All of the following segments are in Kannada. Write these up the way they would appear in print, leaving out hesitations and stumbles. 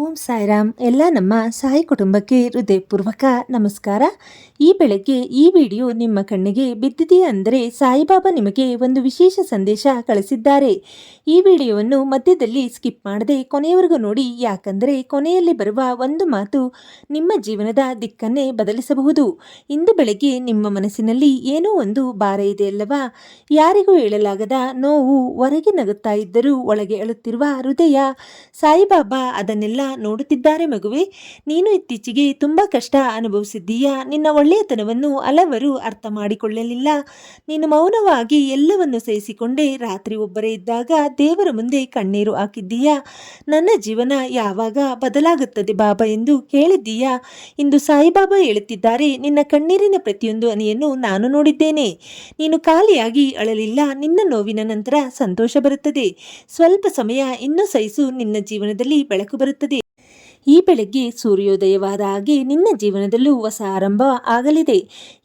ಓಂ ಸಾಯಿರಾಮ್. ಎಲ್ಲ ನಮ್ಮ ಸಾಯಿ ಕುಟುಂಬಕ್ಕೆ ಹೃದಯಪೂರ್ವಕ ನಮಸ್ಕಾರ. ಈ ಬೆಳಗ್ಗೆ ಈ ವಿಡಿಯೋ ನಿಮ್ಮ ಕಣ್ಣಿಗೆ ಬಿದ್ದಿದೆಯೇ ಅಂದರೆ ಸಾಯಿಬಾಬಾ ನಿಮಗೆ ಒಂದು ವಿಶೇಷ ಸಂದೇಶ ಕಳಿಸಿದ್ದಾರೆ. ಈ ವಿಡಿಯೋವನ್ನು ಮಧ್ಯದಲ್ಲಿ ಸ್ಕಿಪ್ ಮಾಡದೆ ಕೊನೆಯವರೆಗೂ ನೋಡಿ, ಯಾಕಂದರೆ ಕೊನೆಯಲ್ಲಿ ಬರುವ ಒಂದು ಮಾತು ನಿಮ್ಮ ಜೀವನದ ದಿಕ್ಕನ್ನೇ ಬದಲಿಸಬಹುದು. ಇಂದು ಬೆಳಗ್ಗೆ ನಿಮ್ಮ ಮನಸ್ಸಿನಲ್ಲಿ ಏನೋ ಒಂದು ಭಾರ ಇದೆ ಅಲ್ಲವಾ? ಯಾರಿಗೂ ಹೇಳಲಾಗದ ನೋವು, ಹೊರಗೆ ನಗುತ್ತಾ ಇದ್ದರೂ ಒಳಗೆ ಅಳುತ್ತಿರುವ ಹೃದಯ. ಸಾಯಿಬಾಬಾ ಅದನ್ನೆಲ್ಲ ನೋಡುತ್ತಿದ್ದಾರೆ ಮಗುವೆ. ನೀನು ಇತ್ತೀಚೆಗೆ ತುಂಬ ಕಷ್ಟ ಅನುಭವಿಸಿದ್ದೀಯಾ. ನಿನ್ನ ಒಳ್ಳೆಯತನವನ್ನು ಹಲವರು ಅರ್ಥ ಮಾಡಿಕೊಳ್ಳಲಿಲ್ಲ. ನೀನು ಮೌನವಾಗಿ ಎಲ್ಲವನ್ನು ಸಹಿಸಿಕೊಂಡೆ. ರಾತ್ರಿ ಒಬ್ಬರೇ ಇದ್ದಾಗ ದೇವರ ಮುಂದೆ ಕಣ್ಣೀರು ಹಾಕಿದ್ದೀಯಾ. ನನ್ನ ಜೀವನ ಯಾವಾಗ ಬದಲಾಗುತ್ತದೆ ಬಾಬಾ ಎಂದು ಕೇಳಿದ್ದೀಯಾ. ಇಂದು ಸಾಯಿಬಾಬಾ ಹೇಳುತ್ತಿದ್ದಾರೆ, ನಿನ್ನ ಕಣ್ಣೀರಿನ ಪ್ರತಿಯೊಂದು ಹನಿಯನ್ನು ನಾನು ನೋಡಿದ್ದೇನೆ. ನೀನು ಖಾಲಿಯಾಗಿ ಅಳಲಿಲ್ಲ. ನಿನ್ನ ನೋವಿನ ನಂತರ ಸಂತೋಷ ಬರುತ್ತದೆ. ಸ್ವಲ್ಪ ಸಮಯ ಇನ್ನೂ ಸಹಿಸು, ನಿನ್ನ ಜೀವನದಲ್ಲಿ ಬೆಳಕು ಬರುತ್ತದೆ. ಈ ಬೆಳಗ್ಗೆ ಸೂರ್ಯೋದಯವಾದ ಹಾಗೆ ನಿನ್ನ ಜೀವನದಲ್ಲೂ ಹೊಸ ಆರಂಭ ಆಗಲಿದೆ.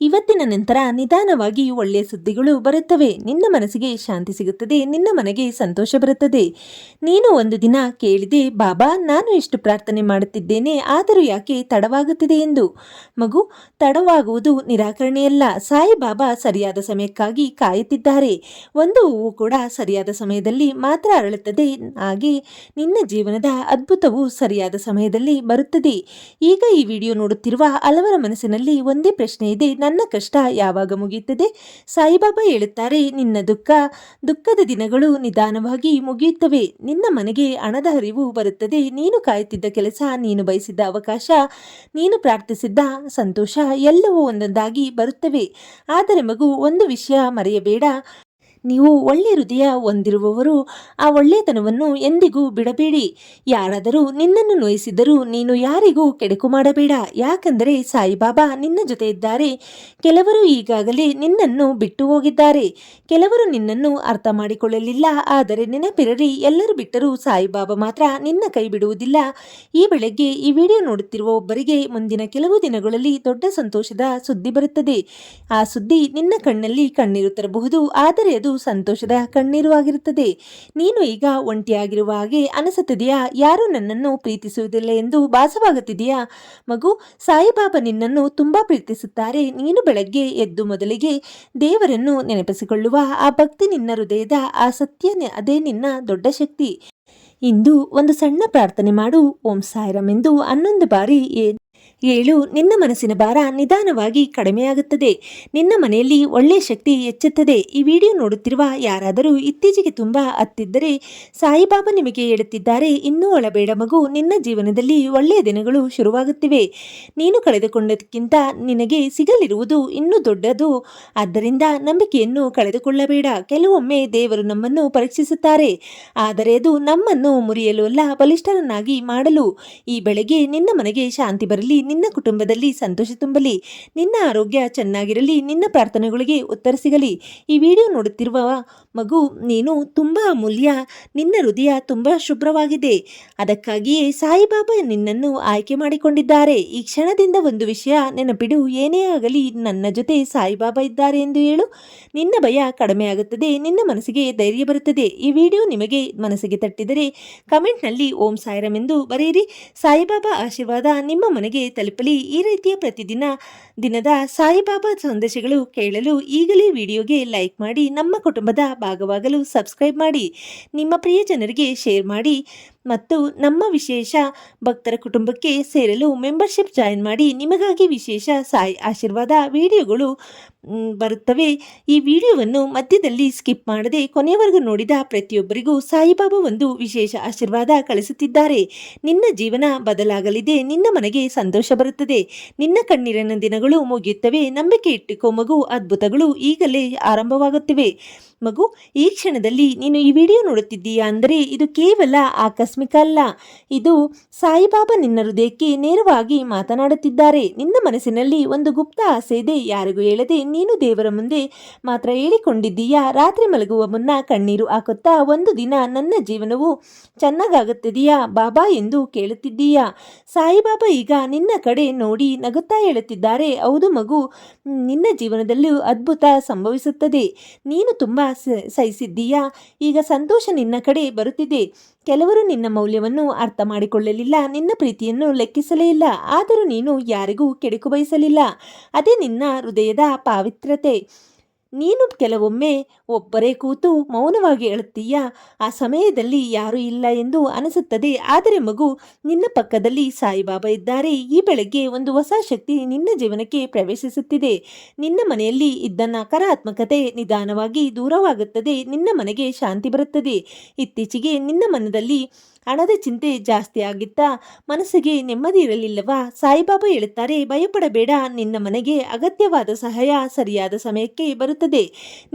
ಇವತ್ತಿನ ನಂತರ ನಿಧಾನವಾಗಿ ಒಳ್ಳೆಯ ಸುದ್ದಿಗಳು ಬರುತ್ತವೆ. ನಿನ್ನ ಮನಸ್ಸಿಗೆ ಶಾಂತಿ ಸಿಗುತ್ತದೆ. ನಿನ್ನ ಮನೆಗೆ ಸಂತೋಷ ಬರುತ್ತದೆ. ನೀನು ಒಂದು ದಿನ ಕೇಳಿದೆ, ಬಾಬಾ ನಾನು ಇಷ್ಟು ಪ್ರಾರ್ಥನೆ ಮಾಡುತ್ತಿದ್ದೇನೆ, ಆದರೂ ಯಾಕೆ ತಡವಾಗುತ್ತಿದೆ ಎಂದು. ಮಗು, ತಡವಾಗುವುದು ನಿರಾಕರಣೆಯಲ್ಲ. ಸಾಯಿಬಾಬಾ ಸರಿಯಾದ ಸಮಯಕ್ಕಾಗಿ ಕಾಯುತ್ತಿದ್ದಾರೆ. ಒಂದು ಹೂವು ಕೂಡ ಸರಿಯಾದ ಸಮಯದಲ್ಲಿ ಮಾತ್ರ ಅರಳುತ್ತದೆ. ಹಾಗೆ ನಿನ್ನ ಜೀವನದ ಅದ್ಭುತವು ಸರಿಯಾದ ಸಮಯದಲ್ಲಿ ಬರುತ್ತದೆ. ಈಗ ಈ ವಿಡಿಯೋ ನೋಡುತ್ತಿರುವ ಹಲವರ ಮನಸ್ಸಿನಲ್ಲಿ ಒಂದೇ ಪ್ರಶ್ನೆ ಇದೆ, ನನ್ನ ಕಷ್ಟ ಯಾವಾಗ ಮುಗಿಯುತ್ತದೆ? ಸಾಯಿಬಾಬಾ ಹೇಳುತ್ತಾರೆ, ನಿನ್ನ ದುಃಖದ ದಿನಗಳು ನಿಧಾನವಾಗಿ ಮುಗಿಯುತ್ತವೆ. ನಿನ್ನ ಮನೆಗೆ ಹಣದ ಹರಿವು ಬರುತ್ತದೆ. ನೀನು ಕಾಯುತ್ತಿದ್ದ ಕೆಲಸ, ನೀನು ಬಯಸಿದ್ದ ಅವಕಾಶ, ನೀನು ಪ್ರಾರ್ಥಿಸಿದ್ದ ಸಂತೋಷ ಎಲ್ಲವೂ ಒಂದೊಂದಾಗಿ ಬರುತ್ತವೆ. ಆದರೆ ಮಗು, ಒಂದು ವಿಷಯ ಮರೆಯಬೇಡ. ನೀವು ಒಳ್ಳೆಯ ಹೃದಯ ಹೊಂದಿರುವವರು ಆ ಒಳ್ಳೆಯತನವನ್ನು ಎಂದಿಗೂ ಬಿಡಬೇಡಿ. ಯಾರಾದರೂ ನಿನ್ನನ್ನು ನೋಯಿಸಿದರೂ ನೀನು ಯಾರಿಗೂ ಕೆಡುಕು ಮಾಡಬೇಡ. ಯಾಕಂದರೆ ಸಾಯಿಬಾಬಾ ನಿನ್ನ ಜೊತೆ ಇದ್ದಾರೆ. ಕೆಲವರು ಈಗಾಗಲೇ ನಿನ್ನನ್ನು ಬಿಟ್ಟು ಹೋಗಿದ್ದಾರೆ. ಕೆಲವರು ನಿನ್ನನ್ನು ಅರ್ಥ ಮಾಡಿಕೊಳ್ಳಲಿಲ್ಲ. ಆದರೆ ನೆನಪಿರಲಿ, ಎಲ್ಲರೂ ಬಿಟ್ಟರೂ ಸಾಯಿಬಾಬಾ ಮಾತ್ರ ನಿನ್ನ ಕೈ ಬಿಡುವುದಿಲ್ಲ. ಈ ಬೆಳಗ್ಗೆ ಈ ವಿಡಿಯೋ ನೋಡುತ್ತಿರುವ ಒಬ್ಬರಿಗೆ ಮುಂದಿನ ಕೆಲವು ದಿನಗಳಲ್ಲಿ ದೊಡ್ಡ ಸಂತೋಷದ ಸುದ್ದಿ ಬರುತ್ತದೆ. ಆ ಸುದ್ದಿ ನಿನ್ನ ಕಣ್ಣಲ್ಲಿ ಕಣ್ಣೀರು ತರಬಹುದು, ಆದರೆ ಅದು ಸಂತೋಷದ ಕಣ್ಣೀರು ಆಗಿರುತ್ತದೆ. ನೀನು ಈಗ ಒಂಟಿಯಾಗಿರುವ ಹಾಗೆ ಅನಿಸುತ್ತಿದೆಯಾ? ಯಾರು ನನ್ನನ್ನು ಪ್ರೀತಿಸುವುದಿಲ್ಲ ಎಂದು ಭಾಸವಾಗುತ್ತಿದೆಯಾ? ಮಗು, ಸಾಯಿಬಾಬಾ ನಿನ್ನನ್ನು ತುಂಬಾ ಪ್ರೀತಿಸುತ್ತಾರೆ. ನೀನು ಬೆಳಗ್ಗೆ ಎದ್ದು ಮೊದಲಿಗೆ ದೇವರನ್ನು ನೆನಪಿಸಿಕೊಳ್ಳುವ ಆ ಭಕ್ತಿ, ನಿನ್ನ ಹೃದಯದ ಆ ಸತ್ಯ, ಅದೇ ನಿನ್ನ ದೊಡ್ಡ ಶಕ್ತಿ. ಇಂದು ಒಂದು ಸಣ್ಣ ಪ್ರಾರ್ಥನೆ ಮಾಡು. ಓಂ ಸಾಯಿರಾಮ್ ಎಂದು 11 ಬಾರಿ ಹೇಳು. ನಿನ್ನ ಮನಸ್ಸಿನ ಭಾರ ನಿಧಾನವಾಗಿ ಕಡಿಮೆಯಾಗುತ್ತದೆ. ನಿನ್ನ ಮನೆಯಲ್ಲಿ ಒಳ್ಳೆಯ ಶಕ್ತಿ ಹೆಚ್ಚುತ್ತದೆ. ಈ ವಿಡಿಯೋ ನೋಡುತ್ತಿರುವ ಯಾರಾದರೂ ಇತ್ತೀಚೆಗೆ ತುಂಬ ಅತ್ತಿದ್ದರೆ ಸಾಯಿಬಾಬಾ ನಿಮಗೆ ಹೇಳುತ್ತಿದ್ದಾರೆ, ಇನ್ನೂ ಅಳಬೇಡ ಮಗು. ನಿನ್ನ ಜೀವನದಲ್ಲಿ ಒಳ್ಳೆಯ ದಿನಗಳು ಶುರುವಾಗುತ್ತಿವೆ. ನೀನು ಕಳೆದುಕೊಂಡದಕ್ಕಿಂತ ನಿನಗೆ ಸಿಗಲಿರುವುದು ಇನ್ನೂ ದೊಡ್ಡದು. ಆದ್ದರಿಂದ ನಂಬಿಕೆಯನ್ನು ಕಳೆದುಕೊಳ್ಳಬೇಡ. ಕೆಲವೊಮ್ಮೆ ದೇವರು ನಮ್ಮನ್ನು ಪರೀಕ್ಷಿಸುತ್ತಾರೆ, ಆದರೆ ಅದು ನಮ್ಮನ್ನು ಮುರಿಯಲು ಅಲ್ಲ, ಬಲಿಷ್ಠರನ್ನಾಗಿ ಮಾಡಲು. ಈ ಬೆಳಗ್ಗೆ ನಿನ್ನ ಮನೆಗೆ ಶಾಂತಿ ಬರಲಿ. ನಿನ್ನ ಕುಟುಂಬದಲ್ಲಿ ಸಂತೋಷ ತುಂಬಲಿ. ನಿನ್ನ ಆರೋಗ್ಯ ಚೆನ್ನಾಗಿರಲಿ. ನಿನ್ನ ಪ್ರಾರ್ಥನೆಗಳಿಗೆ ಉತ್ತರ ಸಿಗಲಿ. ಈ ವಿಡಿಯೋ ನೋಡುತ್ತಿರುವ ಮಗು, ನೀನು ತುಂಬ ಅಮೂಲ್ಯ. ನಿನ್ನ ಹೃದಯ ತುಂಬ ಶುಭ್ರವಾಗಿದೆ. ಅದಕ್ಕಾಗಿಯೇ ಸಾಯಿಬಾಬಾ ನಿನ್ನನ್ನು ಆಯ್ಕೆ ಮಾಡಿಕೊಂಡಿದ್ದಾರೆ. ಈ ಕ್ಷಣದಿಂದ ಒಂದು ವಿಷಯ ನೆನಪಿಡು, ಏನೇ ಆಗಲಿ ನನ್ನ ಜೊತೆ ಸಾಯಿಬಾಬಾ ಇದ್ದಾರೆ ಎಂದು ಹೇಳು. ನಿನ್ನ ಭಯ ಕಡಿಮೆ ಆಗುತ್ತದೆ. ನಿನ್ನ ಮನಸ್ಸಿಗೆ ಧೈರ್ಯ ಬರುತ್ತದೆ. ಈ ವಿಡಿಯೋ ನಿಮಗೆ ಮನಸ್ಸಿಗೆ ತಟ್ಟಿದರೆ ಕಮೆಂಟ್ನಲ್ಲಿ ಓಂ ಸಾಯಿರಾಮ್ ಎಂದು ಬರೆಯಿರಿ. ಸಾಯಿಬಾಬಾ ಆಶೀರ್ವಾದ ನಿಮ್ಮ ಮನೆಗೆ ತಲುಪಲಿ. ಈ ರೀತಿಯ ದಿನದ ಸಾಯಿಬಾಬಾ ಸಂದೇಶಗಳು ಕೇಳಲು ಈಗಲೇ ವಿಡಿಯೋಗೆ ಲೈಕ್ ಮಾಡಿ, ನಮ್ಮ ಕುಟುಂಬದ ಭಾಗವಾಗಲು ಸಬ್ಸ್ಕ್ರೈಬ್ ಮಾಡಿ, ನಿಮ್ಮ ಪ್ರಿಯ ಜನರಿಗೆ ಶೇರ್ ಮಾಡಿ ಮತ್ತು ನಮ್ಮ ವಿಶೇಷ ಭಕ್ತರ ಕುಟುಂಬಕ್ಕೆ ಸೇರಲು ಮೆಂಬರ್ಶಿಪ್ ಜಾಯಿನ್ ಮಾಡಿ. ನಿಮಗಾಗಿ ವಿಶೇಷ ಸಾಯಿ ಆಶೀರ್ವಾದ ವಿಡಿಯೋಗಳು ಬರುತ್ತವೆ. ಈ ವಿಡಿಯೋವನ್ನು ಮಧ್ಯದಲ್ಲಿ ಸ್ಕಿಪ್ ಮಾಡದೆ ಕೊನೆಯವರೆಗೂ ನೋಡಿದ ಪ್ರತಿಯೊಬ್ಬರಿಗೂ ಸಾಯಿಬಾಬಾ ಒಂದು ವಿಶೇಷ ಆಶೀರ್ವಾದ ಕಳಿಸುತ್ತಿದ್ದಾರೆ. ನಿನ್ನ ಜೀವನ ಬದಲಾಗಲಿದೆ. ನಿನ್ನ ಮನೆಗೆ ಸಂತೋಷ ಬರುತ್ತದೆ. ನಿನ್ನ ಕಣ್ಣೀರಿನ ದಿನಗಳು ಮುಗಿಯುತ್ತವೆ. ನಂಬಿಕೆ ಇಟ್ಟುಕೋ ಮಗು, ಅದ್ಭುತಗಳು ಈಗಲೇ ಆರಂಭವಾಗುತ್ತಿವೆ. ಮಗು, ಈ ಕ್ಷಣದಲ್ಲಿ ನೀನು ಈ ವಿಡಿಯೋ ನೋಡುತ್ತಿದ್ದೀಯಾ ಅಂದರೆ ಇದು ಕೇವಲ ಆಕಸ್ಮಿಕ ಅಲ್ಲ. ಇದು ಸಾಯಿಬಾಬಾ ನಿನ್ನ ಹೃದಯಕ್ಕೆ ನೇರವಾಗಿ ಮಾತನಾಡುತ್ತಿದ್ದಾರೆ. ನಿನ್ನ ಮನಸ್ಸಿನಲ್ಲಿ ಒಂದು ಗುಪ್ತ ಆಸೆ ಇದೆ, ಯಾರಿಗೂ ಹೇಳದೆ ನೀನು ದೇವರ ಮುಂದೆ ಮಾತ್ರ ಹೇಳಿಕೊಂಡಿದ್ದೀಯಾ. ರಾತ್ರಿ ಮಲಗುವ ಮುನ್ನ ಕಣ್ಣೀರು ಹಾಕುತ್ತಾ, ಒಂದು ದಿನ ನನ್ನ ಜೀವನವು ಚೆನ್ನಾಗಾಗುತ್ತದೆಯಾ ಬಾಬಾ ಎಂದು ಕೇಳುತ್ತಿದ್ದೀಯಾ. ಸಾಯಿಬಾಬಾ ಈಗ ನಿನ್ನ ಕಡೆ ನೋಡಿ ನಗುತ್ತಾ ಹೇಳುತ್ತಿದ್ದಾರೆ, ಹೌದು ಮಗು, ನಿನ್ನ ಜೀವನದಲ್ಲೂ ಅದ್ಭುತ ಸಂಭವಿಸುತ್ತದೆ. ನೀನು ತುಂಬ ಸಹಿಸಿದ್ದೀಯಾ. ಈಗ ಸಂತೋಷ ನಿನ್ನ ಕಡೆ ಬರುತ್ತಿದೆ. ಕೆಲವರು ನಿನ್ನ ಮೌಲ್ಯವನ್ನು ಅರ್ಥ ಮಾಡಿಕೊಳ್ಳಲಿಲ್ಲ, ನಿನ್ನ ಪ್ರೀತಿಯನ್ನು ಲೆಕ್ಕಿಸಲೇ ಇಲ್ಲ, ಆದರೂ ನೀನು ಯಾರಿಗೂ ಕೆಡುಕು ಬಯಸಲಿಲ್ಲ. ಅದೇ ನಿನ್ನ ಹೃದಯದ ಪಾವಿತ್ರ್ಯತೆ. ನೀನು ಕೆಲವೊಮ್ಮೆ ಒಬ್ಬರೇ ಕೂತು ಮೌನವಾಗಿ ಅಳುತ್ತೀಯ. ಆ ಸಮಯದಲ್ಲಿ ಯಾರೂ ಇಲ್ಲ ಎಂದು ಅನಿಸುತ್ತದೆ, ಆದರೆ ಮಗು, ನಿನ್ನ ಪಕ್ಕದಲ್ಲಿ ಸಾಯಿಬಾಬಾ ಇದ್ದಾರೆ. ಈ ಬೆಳಗ್ಗೆ ಒಂದು ಹೊಸ ಶಕ್ತಿ ನಿನ್ನ ಜೀವನಕ್ಕೆ ಪ್ರವೇಶಿಸುತ್ತಿದೆ. ನಿನ್ನ ಮನೆಯಲ್ಲಿ ಇದ್ದ ನಕಾರಾತ್ಮಕತೆ ನಿಧಾನವಾಗಿ ದೂರವಾಗುತ್ತದೆ, ನಿನ್ನ ಮನೆಗೆ ಶಾಂತಿ ಬರುತ್ತದೆ. ಇತ್ತೀಚೆಗೆ ನಿನ್ನ ಮನದಲ್ಲಿ ಹಣದ ಚಿಂತೆ ಜಾಸ್ತಿ ಆಗಿತ್ತಾ? ಮನಸ್ಸಿಗೆ ನೆಮ್ಮದಿ ಇರಲಿಲ್ಲವಾ? ಸಾಯಿಬಾಬಾ ಹೇಳುತ್ತಾರೆ, ಭಯಪಡಬೇಡ, ನಿನ್ನ ಮನೆಗೆ ಅಗತ್ಯವಾದ ಸಹಾಯ ಸರಿಯಾದ ಸಮಯಕ್ಕೆ ಬರುತ್ತದೆ.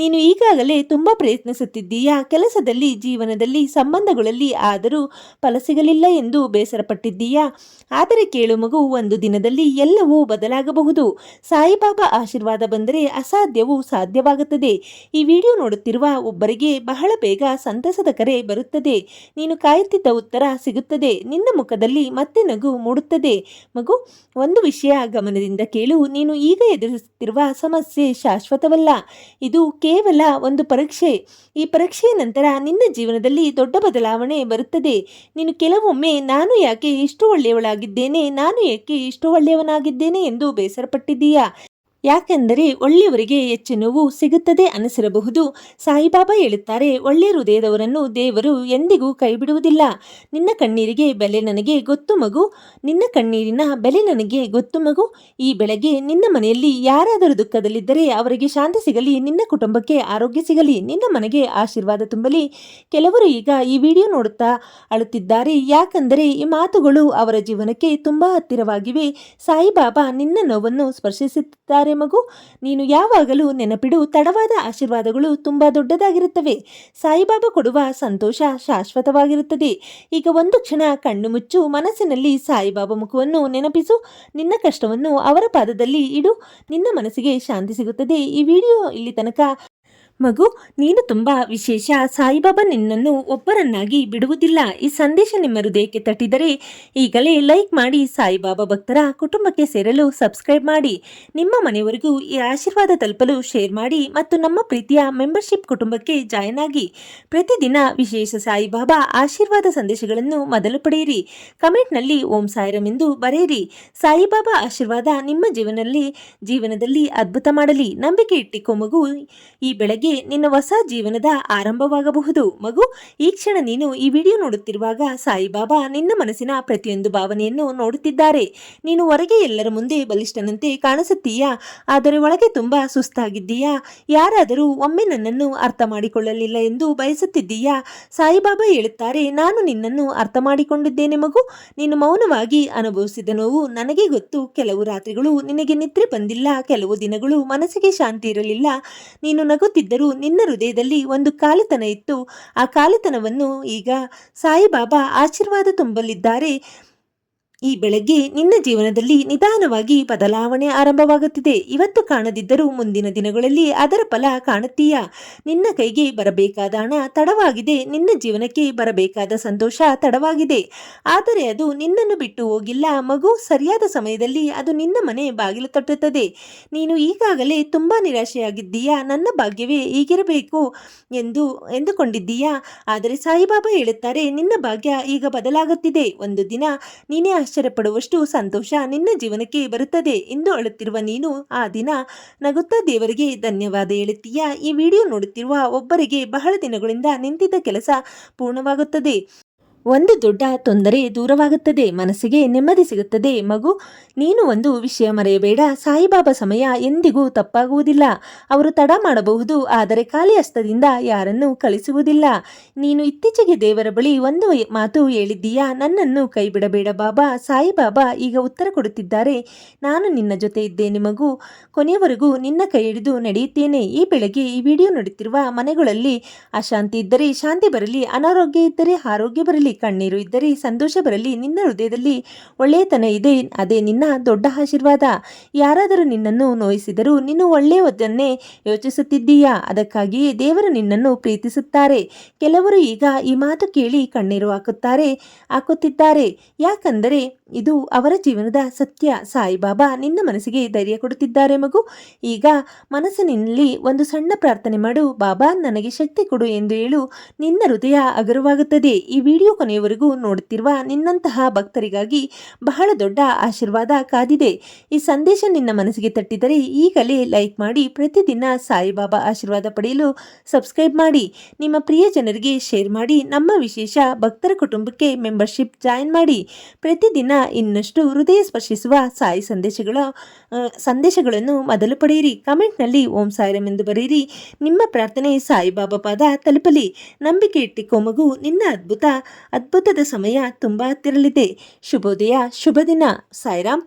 ನೀನು ಈಗಾಗಲೇ ತುಂಬ ಪ್ರಯತ್ನಿಸುತ್ತಿದ್ದೀಯಾ, ಕೆಲಸದಲ್ಲಿ, ಜೀವನದಲ್ಲಿ, ಸಂಬಂಧಗಳಲ್ಲಿ, ಆದರೂ ಫಲ ಸಿಗಲಿಲ್ಲ ಎಂದು ಬೇಸರಪಟ್ಟಿದ್ದೀಯಾ? ಆದರೆ ಕೇಳು ಮಗು, ಒಂದು ದಿನದಲ್ಲಿ ಎಲ್ಲವೂ ಬದಲಾಗಬಹುದು. ಸಾಯಿಬಾಬಾ ಆಶೀರ್ವಾದ ಬಂದರೆ ಅಸಾಧ್ಯವು ಸಾಧ್ಯವಾಗುತ್ತದೆ. ಈ ವಿಡಿಯೋ ನೋಡುತ್ತಿರುವ ಒಬ್ಬರಿಗೆ ಬಹಳ ಬೇಗ ಸಂತಸದ ಕರೆ ಬರುತ್ತದೆ. ನೀನು ಕಾಯುತ್ತಿದ್ದ ಉತ್ತರ ಸಿಗುತ್ತದೆ. ನಿನ್ನ ಮುಖದಲ್ಲಿ ಮತ್ತೆ ನಗು ಮೂಡುತ್ತದೆ. ಮಗು, ಒಂದು ವಿಷಯ ಗಮನದಿಂದ ಕೇಳು. ನೀನು ಈಗ ಎದುರಿಸುತ್ತಿರುವ ಸಮಸ್ಯೆ ಶಾಶ್ವತವಲ್ಲ. ಇದು ಕೇವಲ ಒಂದು ಪರೀಕ್ಷೆ. ಈ ಪರೀಕ್ಷೆಯ ನಂತರ ನಿನ್ನ ಜೀವನದಲ್ಲಿ ದೊಡ್ಡ ಬದಲಾವಣೆ ಬರುತ್ತದೆ. ನೀನು ಕೆಲವೊಮ್ಮೆ ನಾನು ಯಾಕೆ ಇಷ್ಟು ಒಳ್ಳೆಯವಳಾಗಿದ್ದೇನೆ, ನಾನು ಏಕೆ ಇಷ್ಟು ಒಳ್ಳೆಯವನಾಗಿದ್ದೇನೆ ಎಂದು ಬೇಸರಪಟ್ಟಿದ್ದೀಯಾ? ಯಾಕೆಂದರೆ ಒಳ್ಳೆಯವರಿಗೆ ಹೆಚ್ಚು ನೋವು ಸಿಗುತ್ತದೆ ಅನಿಸಿರಬಹುದು. ಸಾಯಿಬಾಬಾ ಹೇಳುತ್ತಾರೆ, ಒಳ್ಳೆ ಹೃದಯದವರನ್ನು ದೇವರು ಎಂದಿಗೂ ಕೈಬಿಡುವುದಿಲ್ಲ. ನಿನ್ನ ಕಣ್ಣೀರಿಗೆ ಬೆಲೆ ನನಗೆ ಗೊತ್ತು ಮಗು, ನಿನ್ನ ಕಣ್ಣೀರಿನ ಬೆಲೆ ನನಗೆ ಗೊತ್ತು ಮಗು. ಈ ಬೆಳಗ್ಗೆ ನಿನ್ನ ಮನೆಯಲ್ಲಿ ಯಾರಾದರೂ ದುಃಖದಲ್ಲಿದ್ದರೆ ಅವರಿಗೆ ಶಾಂತಿ ಸಿಗಲಿ, ನಿನ್ನ ಕುಟುಂಬಕ್ಕೆ ಆರೋಗ್ಯ ಸಿಗಲಿ, ನಿನ್ನ ಮನೆಗೆ ಆಶೀರ್ವಾದ ತುಂಬಲಿ. ಕೆಲವರು ಈಗ ಈ ವಿಡಿಯೋ ನೋಡುತ್ತಾ ಅಳುತ್ತಿದ್ದಾರೆ, ಯಾಕಂದರೆ ಈ ಮಾತುಗಳು ಅವರ ಜೀವನಕ್ಕೆ ತುಂಬ ಹತ್ತಿರವಾಗಿವೆ. ಸಾಯಿಬಾಬಾ ನಿನ್ನ ನೋವನ್ನು ಸ್ಪರ್ಶಿಸುತ್ತಿದ್ದಾರೆ ಮಗು. ನೀನು ಯಾವಾಗಲೂ ನೆನಪಿಡು, ತಡವಾದ ಆಶೀರ್ವಾದಗಳು ತುಂಬಾ ದೊಡ್ಡದಾಗಿರುತ್ತವೆ. ಸಾಯಿಬಾಬಾ ಕೊಡುವ ಸಂತೋಷ ಶಾಶ್ವತವಾಗಿರುತ್ತದೆ. ಈಗ ಒಂದು ಕ್ಷಣ ಕಣ್ಣು ಮುಚ್ಚು, ಮನಸ್ಸಿನಲ್ಲಿ ಸಾಯಿಬಾಬಾ ಮುಖವನ್ನು ನೆನಪಿಸು, ನಿನ್ನ ಕಷ್ಟವನ್ನು ಅವರ ಪಾದದಲ್ಲಿ ಇಡು, ನಿನ್ನ ಮನಸ್ಸಿಗೆ ಶಾಂತಿ ಸಿಗುತ್ತದೆ. ಈ ವಿಡಿಯೋ ಇಲ್ಲಿ ತನಕ ಮಗು, ನೀನು ತುಂಬಾ ವಿಶೇಷ. ಸಾಯಿಬಾಬಾ ನಿನ್ನನ್ನು ಒಬ್ಬರನ್ನಾಗಿ ಬಿಡುವುದಿಲ್ಲ. ಈ ಸಂದೇಶ ನಿಮ್ಮ ಹೃದಯಕ್ಕೆ ತಟ್ಟಿದರೆ ಈಗಲೇ ಲೈಕ್ ಮಾಡಿ, ಸಾಯಿಬಾಬಾ ಭಕ್ತರ ಕುಟುಂಬಕ್ಕೆ ಸೇರಲು ಸಬ್ಸ್ಕ್ರೈಬ್ ಮಾಡಿ, ನಿಮ್ಮ ಮನೆಯವರೆಗೂ ಈ ಆಶೀರ್ವಾದ ತಲುಪಲು ಶೇರ್ ಮಾಡಿ ಮತ್ತು ನಮ್ಮ ಪ್ರೀತಿಯ ಮೆಂಬರ್ಶಿಪ್ ಕುಟುಂಬಕ್ಕೆ ಜಾಯ್ನ್ ಆಗಿ. ಪ್ರತಿದಿನ ವಿಶೇಷ ಸಾಯಿಬಾಬಾ ಆಶೀರ್ವಾದ ಸಂದೇಶಗಳನ್ನು ಮೊದಲು ಪಡೆಯಿರಿ. ಕಮೆಂಟ್ನಲ್ಲಿ ಓಂ ಸಾಯಿರಾಮ್ ಎಂದು ಬರೆಯಿರಿ. ಸಾಯಿಬಾಬಾ ಆಶೀರ್ವಾದ ನಿಮ್ಮ ಜೀವನದಲ್ಲಿ ಅದ್ಭುತ ಮಾಡಲಿ. ನಂಬಿಕೆ ಇಟ್ಟಿಕೋ ಮಗು, ಈ ಬೆಳಗ್ಗೆ ನಿನ್ನ ಹೊಸ ಜೀವನದ ಆರಂಭವಾಗಬಹುದು. ಮಗು, ಈ ಕ್ಷಣ ನೀನು ಈ ವಿಡಿಯೋ ನೋಡುತ್ತಿರುವಾಗ ಸಾಯಿಬಾಬಾ ನಿನ್ನ ಮನಸ್ಸಿನ ಪ್ರತಿಯೊಂದು ಭಾವನೆಯನ್ನು ನೋಡುತ್ತಿದ್ದಾರೆ. ನೀನು ಹೊರಗೆ ಎಲ್ಲರ ಮುಂದೆ ಬಲಿಷ್ಠನಂತೆ ಕಾಣಿಸುತ್ತೀಯಾ, ಆದರೆ ಒಳಗೆ ತುಂಬಾ ಸುಸ್ತಾಗಿದ್ದೀಯಾ? ಯಾರಾದರೂ ಒಮ್ಮೆ ನನ್ನನ್ನು ಅರ್ಥ ಮಾಡಿಕೊಳ್ಳಲಿಲ್ಲ ಎಂದು ಬಯಸುತ್ತಿದ್ದೀಯಾ? ಸಾಯಿಬಾಬಾ ಹೇಳುತ್ತಾರೆ, ನಾನು ನಿನ್ನನ್ನು ಅರ್ಥ ಮಾಡಿಕೊಂಡಿದ್ದೇನೆ ಮಗು. ನೀನು ಮೌನವಾಗಿ ಅನುಭವಿಸಿದ ನೋವು ನನಗೆ ಗೊತ್ತು. ಕೆಲವು ರಾತ್ರಿಗಳು ನಿನಗೆ ನಿದ್ರೆ ಬಂದಿಲ್ಲ, ಕೆಲವು ದಿನಗಳು ಮನಸ್ಸಿಗೆ ಶಾಂತಿ ಇರಲಿಲ್ಲ. ನೀನು ನಗುತ್ತಿದ್ದರೂ ನಿನ್ನ ಹೃದಯದಲ್ಲಿ ಒಂದು ಖಾಲಿತನ ಇತ್ತು. ಆ ಖಾಲಿತನವನ್ನು ಈಗ ಸಾಯಿಬಾಬಾ ಆಶೀರ್ವಾದ ತುಂಬಲಿದ್ದಾರೆ. ಈ ಬೆಳಗ್ಗೆ ನಿನ್ನ ಜೀವನದಲ್ಲಿ ನಿಧಾನವಾಗಿ ಬದಲಾವಣೆ ಆರಂಭವಾಗುತ್ತಿದೆ. ಇವತ್ತು ಕಾಣದಿದ್ದರೂ ಮುಂದಿನ ದಿನಗಳಲ್ಲಿ ಅದರ ಫಲ ಕಾಣುತ್ತೀಯಾ? ನಿನ್ನ ಕೈಗೆ ಬರಬೇಕಾದ ಹಣ ತಡವಾಗಿದೆ, ನಿನ್ನ ಜೀವನಕ್ಕೆ ಬರಬೇಕಾದ ಸಂತೋಷ ತಡವಾಗಿದೆ, ಆದರೆ ಅದು ನಿನ್ನನ್ನು ಬಿಟ್ಟು ಹೋಗಿಲ್ಲ ಮಗು. ಸರಿಯಾದ ಸಮಯದಲ್ಲಿ ಅದು ನಿನ್ನ ಮನೆ ಬಾಗಿಲು ತಟ್ಟುತ್ತದೆ. ನೀನು ಈಗಾಗಲೇ ತುಂಬಾ ನಿರಾಶೆಯಾಗಿದ್ದೀಯಾ, ನನ್ನ ಭಾಗ್ಯವೇ ಹೀಗಿರಬೇಕು ಎಂದುಕೊಂಡಿದ್ದೀಯಾ? ಆದರೆ ಸಾಯಿಬಾಬಾ ಹೇಳುತ್ತಾರೆ, ನಿನ್ನ ಭಾಗ್ಯ ಈಗ ಬದಲಾಗುತ್ತಿದೆ. ಒಂದು ದಿನ ನೀನೇ ಆಶ್ಚರ್ಯಪಡುವಷ್ಟು ಸಂತೋಷ ನಿನ್ನ ಜೀವನಕ್ಕೆ ಬರುತ್ತದೆ. ಎಂದು ಅಳುತ್ತಿರುವ ನೀನು ಆ ದಿನ ನಗುತ್ತಾ ದೇವರಿಗೆ ಧನ್ಯವಾದ ಹೇಳುತ್ತೀಯಾ? ಈ ವಿಡಿಯೋ ನೋಡುತ್ತಿರುವ ಒಬ್ಬರಿಗೆ ಬಹಳ ದಿನಗಳಿಂದ ನಿಂತಿದ್ದ ಕೆಲಸ ಪೂರ್ಣವಾಗುತ್ತದೆ. ಒಂದು ದೊಡ್ಡ ತೊಂದರೆ ದೂರವಾಗುತ್ತದೆ, ಮನಸ್ಸಿಗೆ ನೆಮ್ಮದಿ ಸಿಗುತ್ತದೆ. ಮಗು, ನೀನು ಒಂದು ವಿಷಯ ಮರೆಯಬೇಡ, ಸಾಯಿಬಾಬಾ ಸಮಯ ಎಂದಿಗೂ ತಪ್ಪಾಗುವುದಿಲ್ಲ. ಅವರು ತಡ ಮಾಡಬಹುದು, ಆದರೆ ಖಾಲಿ ಹಸ್ತದಿಂದ ಯಾರನ್ನು ಕಳಿಸುವುದಿಲ್ಲ. ನೀನು ಇತ್ತೀಚೆಗೆ ದೇವರ ಬಳಿ ಒಂದು ಮಾತು ಹೇಳಿದ್ದೀಯಾ, ನನ್ನನ್ನು ಕೈ ಬಿಡಬೇಡ ಬಾಬಾ. ಸಾಯಿಬಾಬಾ ಈಗ ಉತ್ತರ ಕೊಡುತ್ತಿದ್ದಾರೆ, ನಾನು ನಿನ್ನ ಜೊತೆ ಇದ್ದೇನೆ ಮಗು, ಕೊನೆಯವರೆಗೂ ನಿನ್ನ ಕೈ ಹಿಡಿದು ನಡೆಯುತ್ತೇನೆ. ಈ ಬೆಳಗ್ಗೆ ಈ ವಿಡಿಯೋ ನೋಡುತ್ತಿರುವ ಮನೆಗಳಲ್ಲಿ ಅಶಾಂತಿ ಇದ್ದರೆ ಶಾಂತಿ ಬರಲಿ, ಅನಾರೋಗ್ಯ ಇದ್ದರೆ ಆರೋಗ್ಯ ಬರಲಿ, ಕಣ್ಣೀರು ಇದ್ದರೆ ಸಂತೋಷ ಬರಲಿ. ನಿನ್ನ ಹೃದಯದಲ್ಲಿ ಒಳ್ಳೆಯತನ ಇದೆ, ಅದೇ ನಿನ್ನ ದೊಡ್ಡ ಆಶೀರ್ವಾದ. ಯಾರಾದರೂ ನಿನ್ನನ್ನು ನೋಯಿಸಿದರೂ ನೀನು ಒಳ್ಳೆಯದನ್ನೇ ಯೋಚಿಸುತ್ತಿದ್ದೀಯಾ, ಅದಕ್ಕಾಗಿಯೇ ದೇವರು ನಿನ್ನನ್ನು ಪ್ರೀತಿಸುತ್ತಾರೆ. ಕೆಲವರು ಈಗ ಈ ಮಾತು ಕೇಳಿ ಕಣ್ಣೀರು ಹಾಕುತ್ತಿದ್ದಾರೆ, ಯಾಕಂದರೆ ಇದು ಅವರ ಜೀವನದ ಸತ್ಯ. ಸಾಯಿಬಾಬಾ ನಿನ್ನ ಮನಸ್ಸಿಗೆ ಧೈರ್ಯ ಕೊಡುತ್ತಿದ್ದಾರೆ ಮಗು. ಈಗ ಮನಸ್ಸಿನಲ್ಲಿ ಒಂದು ಸಣ್ಣ ಪ್ರಾರ್ಥನೆ ಮಾಡು, ಬಾಬಾ ನನಗೆ ಶಕ್ತಿ ಕೊಡು ಎಂದು ಹೇಳು. ನಿನ್ನ ಹೃದಯ ಹಗುರವಾಗುತ್ತದೆ. ಈ ವಿಡಿಯೋ ಕೊನೆಯವರೆಗೂ ನೋಡುತ್ತಿರುವ ನಿನ್ನಂತಹ ಭಕ್ತರಿಗಾಗಿ ಬಹಳ ದೊಡ್ಡ ಆಶೀರ್ವಾದ ಕಾದಿದೆ. ಈ ಸಂದೇಶ ನಿನ್ನ ಮನಸ್ಸಿಗೆ ತಟ್ಟಿದರೆ ಈಗಲೇ ಲೈಕ್ ಮಾಡಿ, ಪ್ರತಿದಿನ ಸಾಯಿಬಾಬಾ ಆಶೀರ್ವಾದ ಪಡೆಯಲು ಸಬ್ಸ್ಕ್ರೈಬ್ ಮಾಡಿ, ನಿಮ್ಮ ಪ್ರಿಯ ಜನರಿಗೆ ಶೇರ್ ಮಾಡಿ, ನಮ್ಮ ವಿಶೇಷ ಭಕ್ತರ ಕುಟುಂಬಕ್ಕೆ ಮೆಂಬರ್ಶಿಪ್ ಜಾಯಿನ್ ಮಾಡಿ. ಪ್ರತಿದಿನ ಇನ್ನಷ್ಟು ಹೃದಯ ಸ್ಪರ್ಶಿಸುವ ಸಾಯಿ ಸಂದೇಶಗಳನ್ನು ಮೊದಲು ಪಡೆಯಿರಿ. ಕಮೆಂಟ್ನಲ್ಲಿ ಓಂ ಸಾಯಿರಾಮ್ ಎಂದು ಬರೆಯಿರಿ. ನಿಮ್ಮ ಪ್ರಾರ್ಥನೆ ಸಾಯಿಬಾಬಾ ಪಾದ ತಲುಪಲಿ. ನಂಬಿಕೆ ಇಟ್ಟಿಕೋ ಮಗು, ನಿನ್ನ ಅದ್ಭುತದ ಸಮಯ ತುಂಬ ಹತ್ತಿರಲಿದೆ. ಶುಭೋದಯ, ಶುಭ ದಿನ. ಸಾಯಿರಾಮ್.